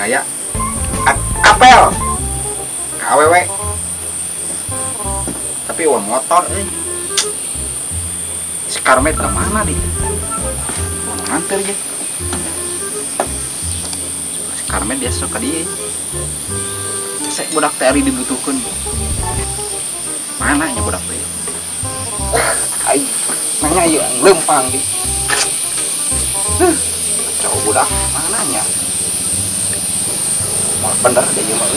gaya apel KWW tapi uang motor si Karmet kemana di nganter ya si Karmet dia suka dia saya budak teri dibutuhkan mana nya budak teri ayo nanya yuk lempang di cowok budak mana nya mau bener deh ya mau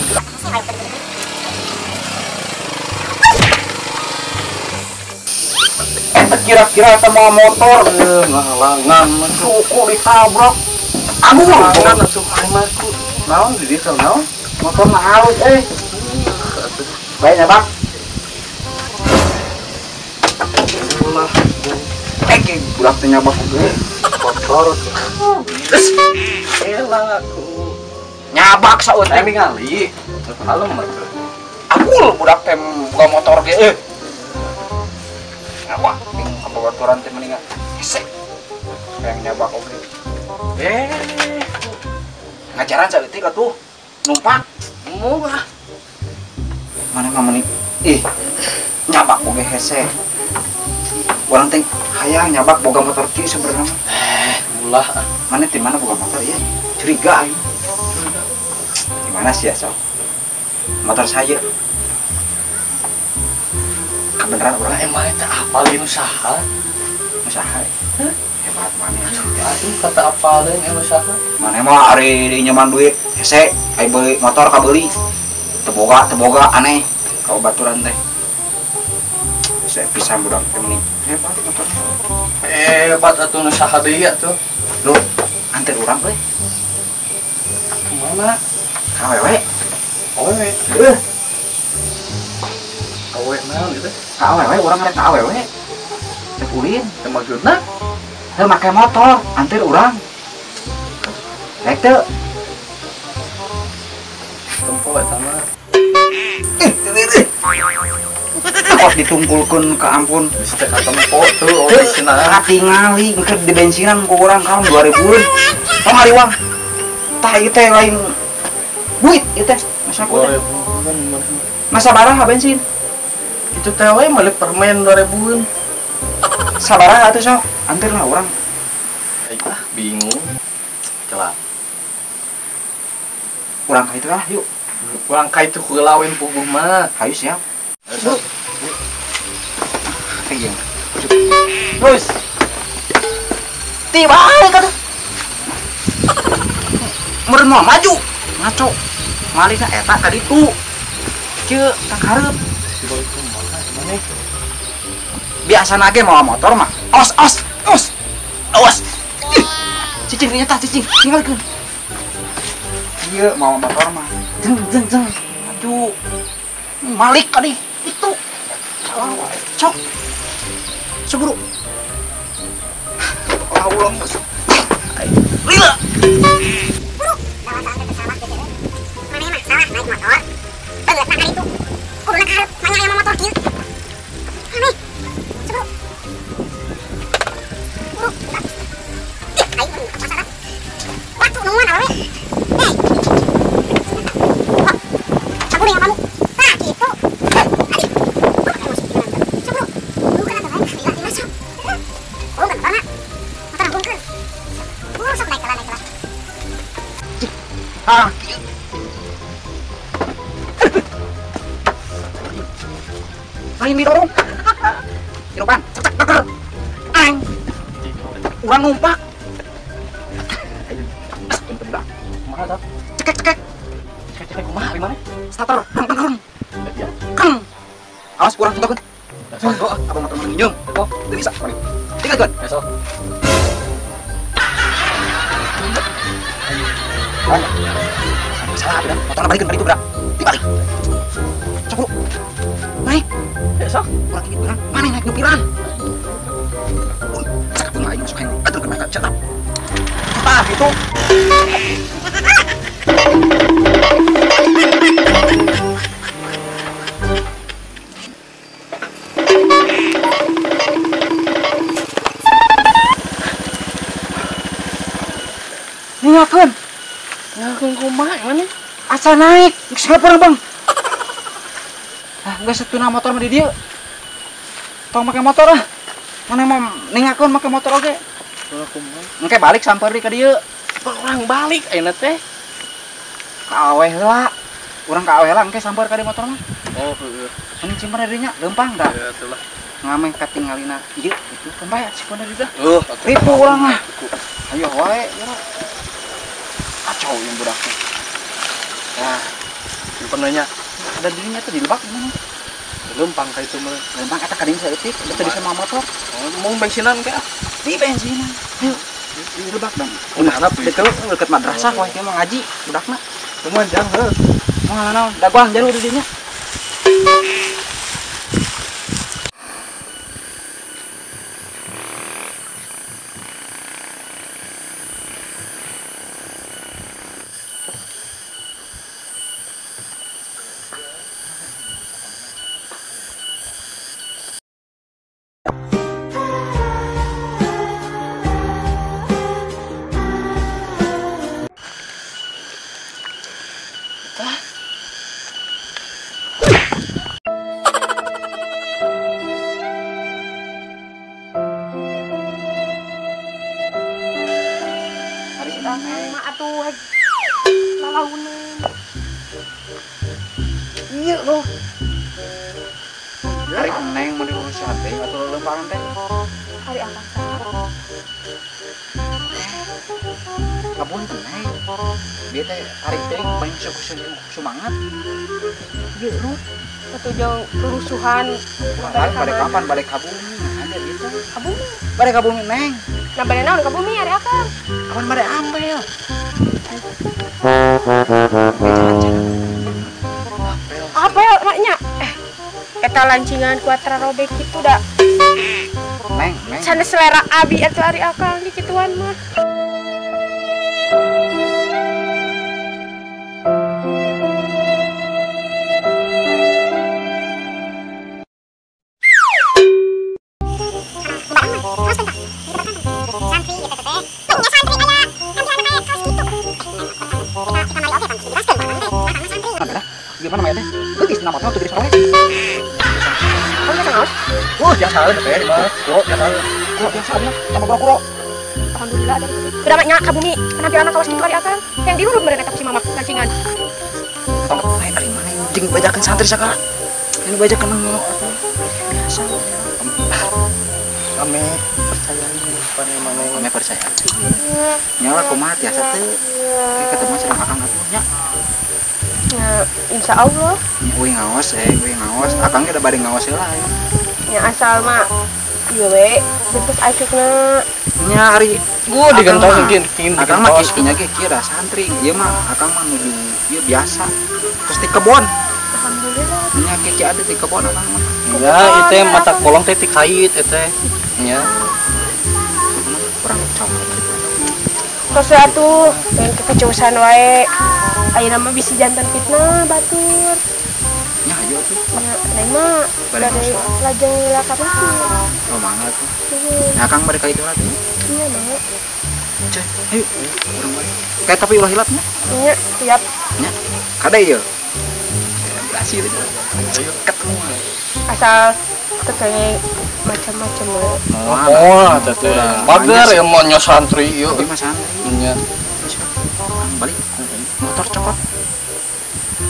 kira-kira sama motor ngalangan suku ditabrak aduh ngalangan atuh ayamaku naon di dieu naon motor na halus bae nya bak ulah budak teh nyabak ge motor elang aku nyabak saut teh ningali halem aku budak teh buka motor ge wah, kebaturan teh mendingan esek yang nyabak oke ngajaran saeutik atuh numpak murah mana mah nyabak oge hese urang teh hayang nyabak boga motor kieu sebenarnya ulah mana di mana boga motor ya curiga aing gimana sih ya sok motor saya kebenaran orang emang itu apalin usaha hebat mana aduh kata apalin usaha mana mah ari di nyaman duit hese ai beli motor kabeli teboga aneh kau baturan teh saya pisan budak teh mending hebat atuh usaha deui atuh lu anter urang euy kemana awewe awewe naon gitu awewe urang rek awewe teh ulin teh maksudna teu make motor antir urang rek teu tempo eta mah kok ditungkulkeun ka ampun bisa teh ka tempo tuh original tingali engke di bensinan ku urang kaum 2000-an tong hariwang tah ieu teh lain duit ieu teh masa ku masa baraha bensin itu tewe malik permen 2000-an sabaraha atuh sok antir lah urang bingung kelap urang ka itu lah yuk urang ka itu keulawin puguh mah hayu siap Tenging. Terus. Tiba kata. Meureun moal maju. Ngaco. Malihna eta ka ditu. Ceuk tang hareup. Biasana ge moal motor mah. Os. Cicing nya tah cicing. Tinggalkeun. Ieu moal motor mah. Jeng. Maju. Malik ka di itu. Cok. Seburu. Allah masuk. Lila. Buru. Bawa sampai pesawat gitu. Mana mah salah naik motor. Beungeut mah hari itu. Kudu nak hareup manya aya motor kieu. Ame. Seburu. Buru. Ayo buru ke pasar. Waktu nungguan awewe. Saburu yang kamu. Tah gitu. Lain didorong. Hirupan, cek deker. Ang. Urang numpak. Kumaha tah? Cekek. Cekek kumaha di mana? Starter. Keng. Awas kurang tuntukeun. Sok, abang motor minjem. Oh, teu bisa. Tinggalkeun. Esok. Salah bener, motornya balikin dari itu berak dibalik cok bro naik besok kurang dikit beneran mana naik nupiran cakap pun lain masuk yang atur ke mereka cetak cetak gitu Nyalakan kumaha naik mana? Asa naik, siapa orang bang? Ah, nggak setuna motor mah di dia. Tong pakai motor ah. Mana mau nengakeun pakai motor oge. Engke balik samper di ka dieu. Orang balik ayeuna teh. Ka aweh heula. Urang ka aweh lah engke samper ka di motor mah. Oh, heeh. Ini simpen dari nya, lempang dah. Ya, itulah. Ngameh katinggalina. Ieu itu kan bae simpen dari dah. Atuh. Ribu urang mah. Ayo wae, ya. Kacau yang budak teh. Nah, simpenannya Ada dirinya tuh di lebak mana? lempang kayak itu mah. Lempang eta kadin saeutik, betul bisa motor. Oh, mau bensinan ke? Di bensinan. Ayo. Di lebak dan. Kumaha tuh? Deket madrasah wah ieu mah ngaji budakna. Cuman jang heuh. Moal naon? Daguang jalu di dinya. Ma atuh lalaunan. Iya loh. Hari neng mau diurus hati atau lempangan teh. Hari apa? Kabun tuh neng. Dia teh hari teh banyak semangat. Iya loh. Satu jauh kerusuhan. Pada kapan balik kabun? Ada gitu. Kabumi. Balik kabun neng. Nah, bade naon kabumi hari apa? Kapan balik apel? Apel maknya. Eta lancingan kuatra robek itu dah. Neng. Sana selera abi atuh hari akal di kituan mah. Gimana Maya teh? Geus nama motor tuh di sore. Oh, ya naon? Yang salah teh di mana? Kuro, yang salah. Kuro biasa aja, sama kuro. Alhamdulillah ada. Udah maknya kabumi penampilan kawas kitu hari akal. Yang diurut mereka tapi si mama lancingan. Tong lain dari mana anjing bajakan santri sakala. Ini bajakan nang biasa. Kami percaya ini mana Kami percaya. Nyawa kumaha tiasa teu. Ketemu sareng akang atuh nya. Ya, insya Allah. Uing ngawas Akang ge da bade ngawas heula ya. Ya asal mah ieu we bentuk acukna. Nya hari gua digantong gini Akang mah kinya ge kieu da santri. Ieu mah akang mah nuju ieu biasa. Terus di kebon. Alhamdulillah. Nya kieu ada di kebon akang mah. ya itu mata kolong teh kait itu ya Kurang cowok. Terus atuh pengen kekecusan wae. Ayeuna mah bisi jantan fitnah batur. Nya ayo tuh. Ya, neng mah Bade dari masuk. lajeng lilakap itu. Oh mangga tuh. Nah akang bade ka itu lagi. Iya mah. Cek, ayo. Urang bae. Kayak tapi ulah hilatnya. Iya, siap. Nya. Kada ieu. Berhasil itu. ayo Ketemu. Asal teteh macam-macam we. oh teh bager ya mau nyo santri yuk Tapi mas santri. nya Balik. Motor cokot.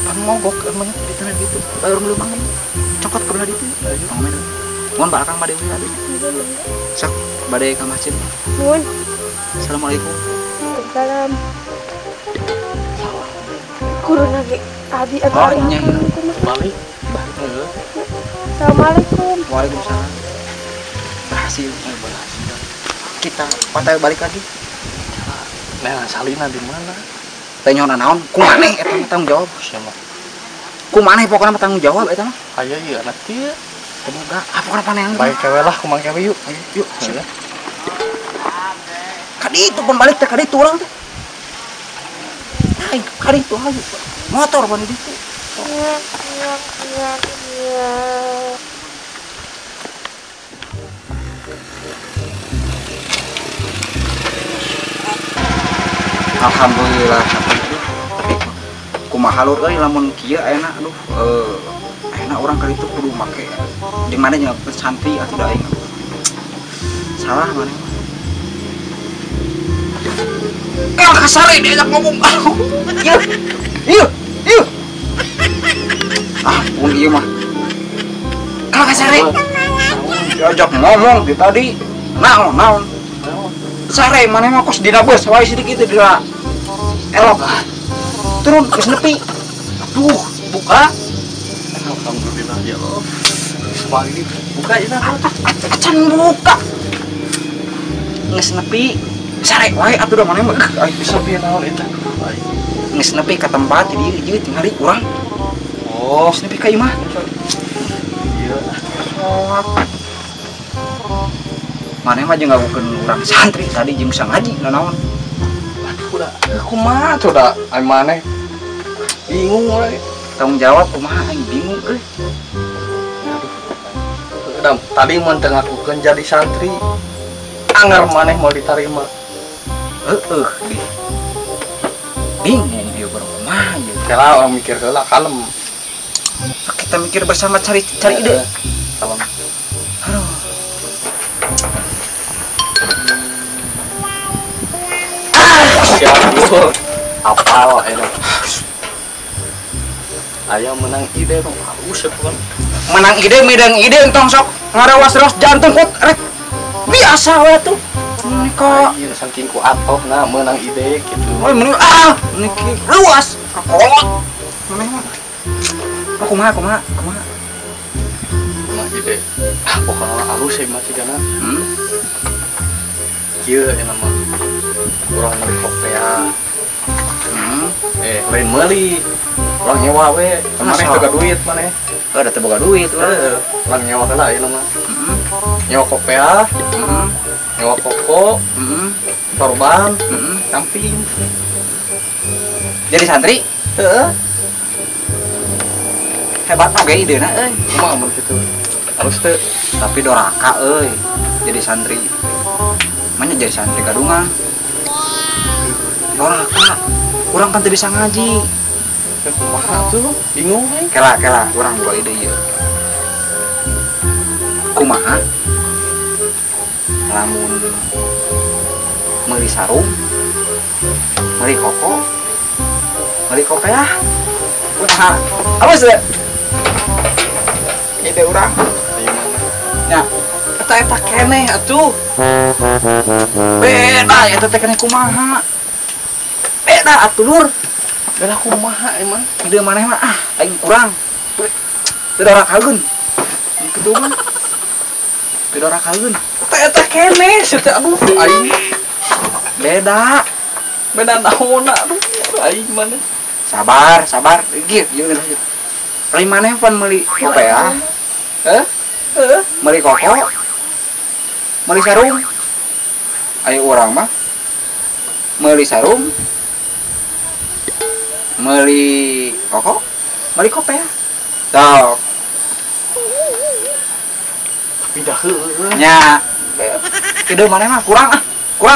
kan mogok emang Di tanah gitu. Baru ngelubang ini. Cokot ke belah itu. Ngomel. Mohon Pak Akang bade we atuh. Sak bade ka masjid. Nuhun. Assalamualaikum. Waalaikumsalam. Kurun lagi abi atuh Oh, ari nya. akal itu mah. balik Assalamualaikum. Waalaikumsalam. Berhasil. Kita patah balik lagi. nah salina di mana Teh nyona naon? Kumaneh eta mah tanggung jawab. siapa Kumaneh pokoknya mah tanggung jawab eta mah. aya ieu anak teh Semoga pokoknya panehan. baik kewe lah kumang kewe yuk Ayo, yuk. ya Kadi itu pun balik teh kadi itu orang teh. Hai, kadi itu aja. Motor pun di situ. Alhamdulillah. Tapi kumaha lur euy lamun kieu ayeuna aduh ayeuna urang kali itu kudu make jeung mana jeung santri atuh da aing salah mana kasar ini ajak ngomong iya pun iya mah kasar diajak ngomong di tadi naon sare mana mah kos dina beus wae sedikit itu dina elok turun geus nepi aduh buka alhamdulillah ya Allah pagi buka ya acan buka geus nepi sare wae atuh da mana mah bisa pieu naon eta geus nepi ka tempat di dieu tinggali urang geus nepi ka imah ieu sholat mana mah jeung ngagukeun urang santri tadi jeung sang ngaji naon aduh da kumaha tuh da ai maneh bingung we tanggung jawab kumaha aing bingung euy tadi mun teu ngakukeun jadi santri anggar maneh mau diterima bingung ieu bareng kumaha ieu kala orang mikir heula kalem kita mikir bersama cari ide kalem aduh siap apal enak aya menang ide dong halus ya pun menang ide midang ide entong sok ngarawas-rawas jantung kut rek biasa we tuh nika ieu saking ku atoh na menang ide gitu we mending niki luas kolot maneh mah kumaha menang ide pokoknya halus ya masih gana kieu enak mah urang meuli kopea lain meuli urang nyewa we maneh teu duit maneh ada teu boga duit urang nyewa heula ieu mah nyewa kopea nyewa koko korban camping jadi santri heeh hebat oge idena euy kumaha mun kitu halus teu tapi doraka euy jadi santri mana jadi santri gadungan doraka urang kan teu bisa ngaji kumaha tuh bingung we kela urang boga ide ieu kumaha lamun meuli sarung meuli koko meuli kopea kumaha apa sih ide urang ya eta keneh atuh beda eta teh keneh kumaha beda atuh lur beda kumaha emang ide maneh mah aing kurang teu dorakageun kitu mah teu dorakageun eta keneh teh aduh aing beda naonna aduh aing maneh sabar ieu lain maneh pan meuli kopea meuli koko meuli sarung aya urang mah meuli sarung meuli koko meuli kopea sok pindah heueuh nya ide maneh mah kurang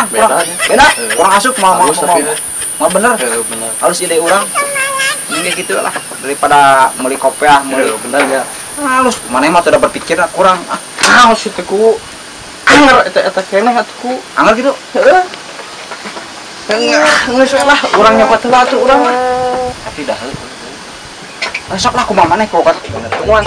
beda kurang asup mau bener bener harus ide urang ini gitu lah daripada meuli kopea meuli bener ya halus maneh mah teu berpikir kurang naon sih teh ku anger eta keneh atuh anggar gitu heeh geus we lah urang nyoba teu atuh urang mah tapi dah sok lah kumaha maneh kok temuan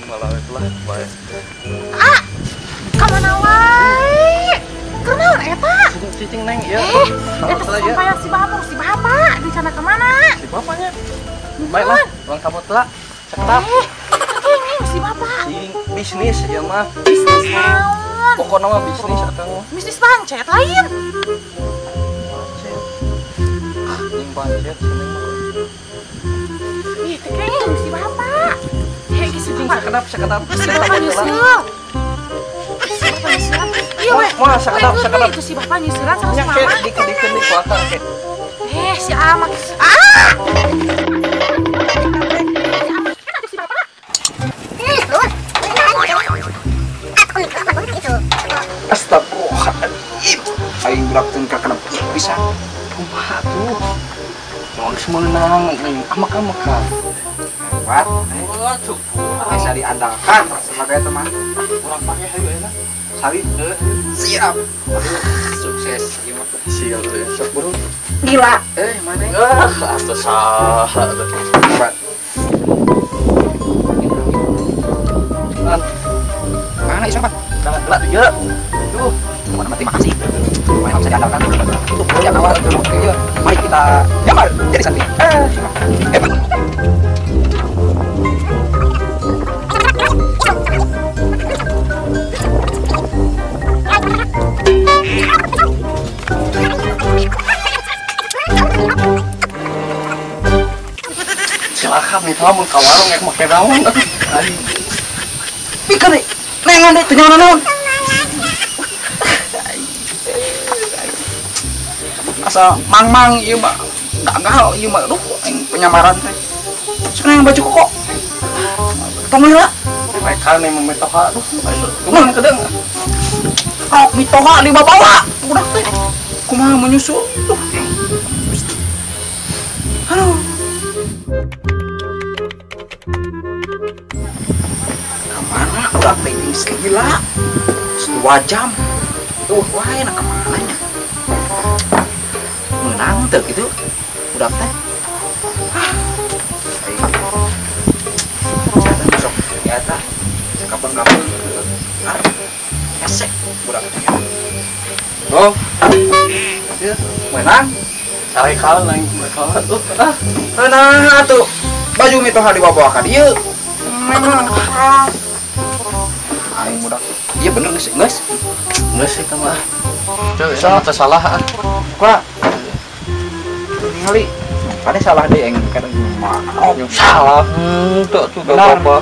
malah itulah baik Kamana wae? Kenaon eta? cicing neng ya Eta sampai si bapak di sana kemana? si bapaknya baiklah uang kamu telah cekap Si bapak. si bisnis ya mah. Bisnis naon? Pokoknya mah bisnis akang. Bisnis pancet lain. Yang pancet seneng. Ih, teh kayaknya si bapak. Heh, geus jeung Sakedap. si bapak nyusul. Si bapak nyusul. Iya we. Wah, sakedap. Itu si bapak nyusulan sama si Nya mama. dikit di kuakang ke. Si amat. Astagfirullahaladzim. Aing budak teu kakana bisa. Kumaha tuh? Mau semenang nih amak-amak kan. Hebat. Bisa diandalkan sebagai teman. Kurang pakai hayu enak. Sari. Siap. Sukses. Sial ya, sok bro. Gila. Mana? Atuh saha tuh. Hebat. Mana iso, Pak? Lah ya. Tuh, mana terima kasih. Mana bisa diandalkan. Untuk yang awal dulu. Mari kita nyamar jadi santri. Hebat. Silakan nih tamu ka warung yang make naon. Pikir nih, nengan deh, tanya naon. Asa mang ieu mah gagal ieu mah aduh aing penyamaran teh. Cenah yang baju kok. Tong heula. Mereka nih memetoha aduh. Cuman kedeung. Rok mitoha di bawa budak teh. Kumaha menyusul. Aduh. Kemana udah pingin segila 2 jam tuh wah enak kemananya menang tuh gitu udah teh masuk ternyata kapan-kapan esek udah Oh. ya menang Cari kal lain mereka. nah tuh baju mitoha dibawa ka dieu aing budak iya bener geus Enggak sih mah. Coba salah salah. Kak ningali ada salah deh yang kadang Yang salah. Tuh Benar. apa?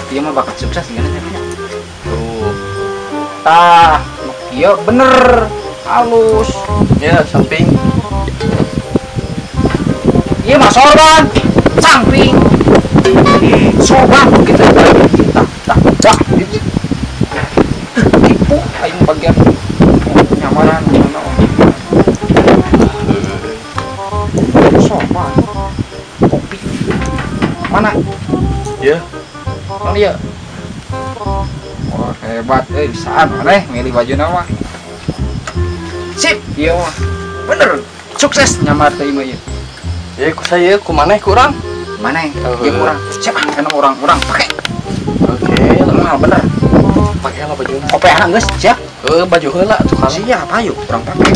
dia mah bakat sukses gimana caranya Tuh. tah iya bener halus Ya samping. iya mah sorban samping sorban gitu tak tipu aing bagian nyamaran sorban kopi mana Ya. oh iya wah hebat bisaan maneh milih baju nama sip iya mah bener sukses nyamar teh ieu ieu Ya ku saya ku maneh kurang. mana iya kurang siapa kan orang pakai Oke, mahal bener pakai lah baju. kopi anak geus siap Baju heula tuh kan. siap ayo kurang pakai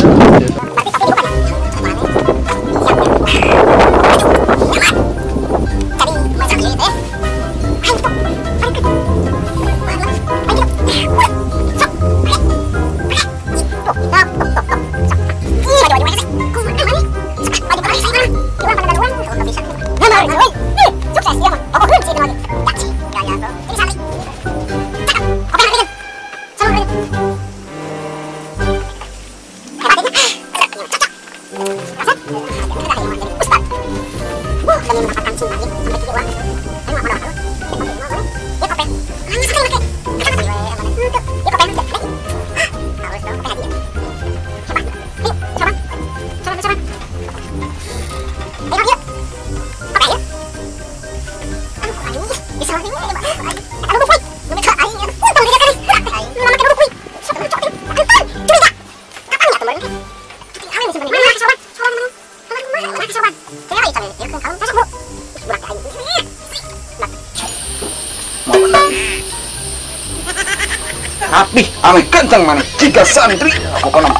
Rapih, ame kencang mana? Jika santri, aku konom.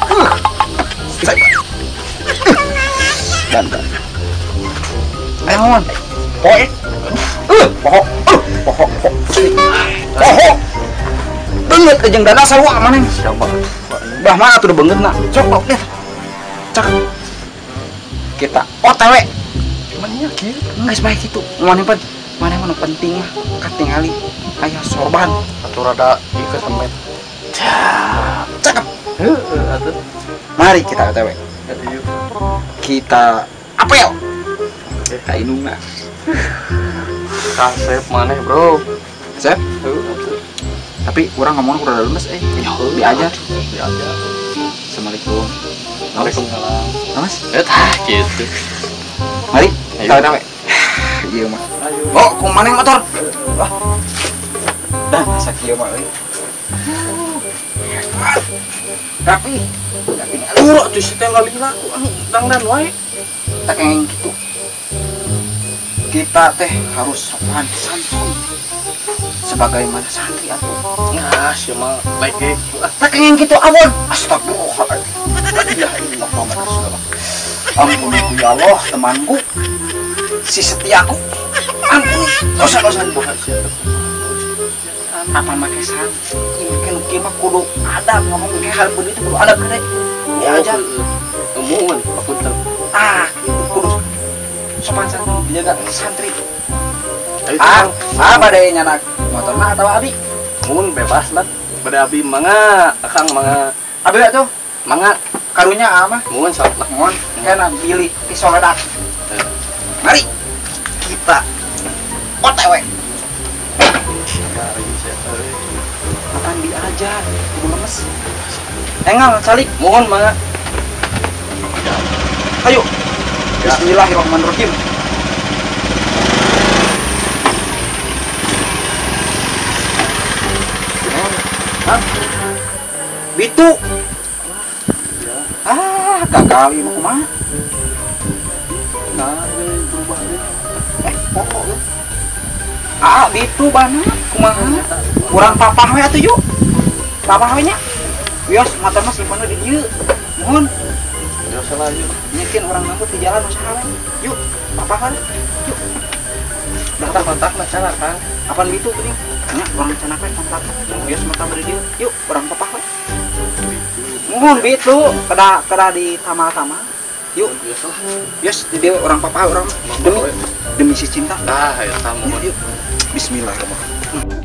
Dan. Awan. Poe. Pohon. banget jeung dana sarua maneh. Siapa? Bah mah atuh banget na. Sok lihat. Cak. Kita OTW. Mana kieu? Geus bae kitu. Maneh pan. Maneh mah penting mah katingali aya sorban. Atuh rada ieu ke semet. Cakep. Heeh, atuh. Mari kita OTW. Ieu. Kita apel. Ka indungna. Kasep maneh, Bro. Sep. Heeh, atuh. Tapi kurang ngomong udah lunas diajar. Diajar. Assalamualaikum. Waalaikumsalam. Mas, Tah gitu. mari Ayo. kita OTW. Iya mah. Ayo. Oh, kumaneh motor. Wah. Dah sakieu mah euy. Tapi Urut tuh si teh ngalihna ku dangdan wae. tak kayak gitu. Kita teh harus sopan santun sebagaimana santri atuh. Nah, si mah lege. Tak kayak gitu awon. Astagfirullahaladzim. La ilaha illallah Muhammad Rasulullah. Ampuni ya Allah temanku, si setiaku. Ampuni dosa-dosaku. Apa make santri? Mungkin kieu mah kudu adab ngomong kayak hal begitu kudu adab gede. Diajar. Umuman pakunten. Itu kudu sopan santun dijaga santri. Ayo, Bade nyanak motorna atau abi? mun bebas lah. Bade abi mangga, akang mangga. Abi tuh Mangga, karunya ama? mun sok lah. Mohon kena pilih pisau ledak. Mari kita OTW. Apaan diajar? Kudu lemes. Engal salik. Mohon mangga. Ayo. Bismillahirrahmanirrahim. Hah? Bitu. Gagal ieu mah kumaha? Nah, berubah deh. Pokok lu. Bitu bana kumaha? Kurang papah we atuh yuk. Papah we nya. Wios mata mah simpen di dieu. Mohon. Ya salah yuk. Nyekin orang nambut di jalan usaha we. Yuk, papah kan? Yuk. Kontak lah cara kan. Apaan bitu geuning? Nya orang cenah we kontak. Wios mata beri dieu. Yuk, orang papah we. Mohon bitu kada ditama-tama. Yuk, yes, di dia orang papa orang demi si cinta. Ah, ya kamu. Yuk, Bismillahirrahmanirrahim.